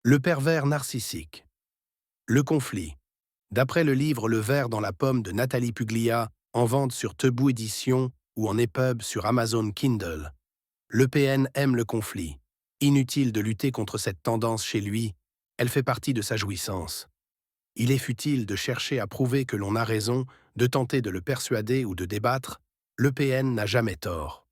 Le pervers narcissique. Le conflit. D'après le livre Le ver dans la pomme de Nathalie Puglia, en vente sur Tebu Édition ou en EPUB sur Amazon Kindle, l'EPN aime le conflit. Inutile de lutter contre cette tendance chez lui, elle fait partie de sa jouissance. Il est futile de chercher à prouver que l'on a raison, de tenter de le persuader ou de débattre, l'EPN n'a jamais tort.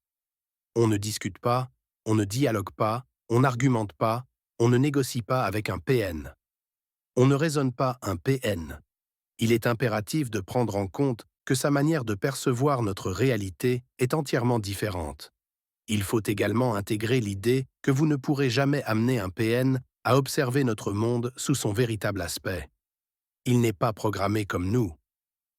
On ne discute pas, on ne dialogue pas, on n'argumente pas, on ne négocie pas avec un PN. On ne raisonne pas un PN. Il est impératif de prendre en compte que sa manière de percevoir notre réalité est entièrement différente. Il faut également intégrer l'idée que vous ne pourrez jamais amener un PN à observer notre monde sous son véritable aspect. Il n'est pas programmé comme nous.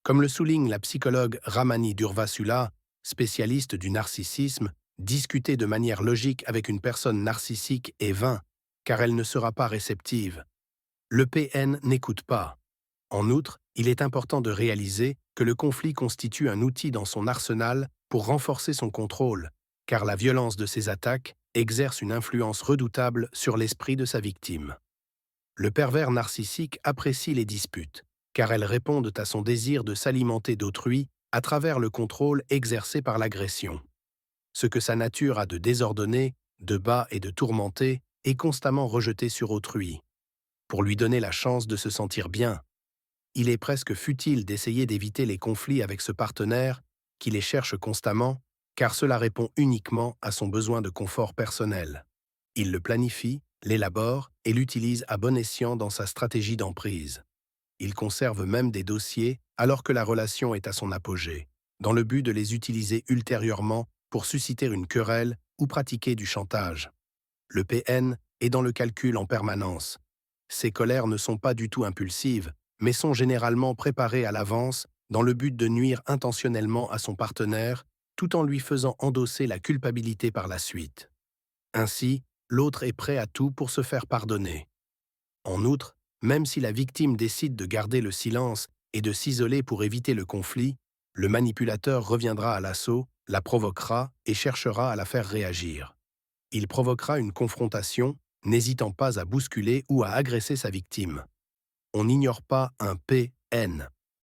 Comme le souligne la psychologue Ramani Durvasula, spécialiste du narcissisme, discuter de manière logique avec une personne narcissique est vain, car elle ne sera pas réceptive. Le PN n'écoute pas. En outre, il est important de réaliser que le conflit constitue un outil dans son arsenal pour renforcer son contrôle, car la violence de ses attaques exerce une influence redoutable sur l'esprit de sa victime. Le pervers narcissique apprécie les disputes, car elles répondent à son désir de s'alimenter d'autrui à travers le contrôle exercé par l'agression. Ce que sa nature a de désordonné, de bas et de tourmenté est constamment rejeté sur autrui, pour lui donner la chance de se sentir bien. Il est presque futile d'essayer d'éviter les conflits avec ce partenaire qui les cherche constamment, car cela répond uniquement à son besoin de confort personnel. Il le planifie, l'élabore et l'utilise à bon escient dans sa stratégie d'emprise. Il conserve même des dossiers alors que la relation est à son apogée, dans le but de les utiliser ultérieurement pour susciter une querelle ou pratiquer du chantage. Le PN est dans le calcul en permanence. Ses colères ne sont pas du tout impulsives, mais sont généralement préparées à l'avance dans le but de nuire intentionnellement à son partenaire, tout en lui faisant endosser la culpabilité par la suite. Ainsi, l'autre est prêt à tout pour se faire pardonner. En outre, même si la victime décide de garder le silence et de s'isoler pour éviter le conflit, le manipulateur reviendra à l'assaut, la provoquera et cherchera à la faire réagir. Il provoquera une confrontation, n'hésitant pas à bousculer ou à agresser sa victime. On n'ignore pas un PN.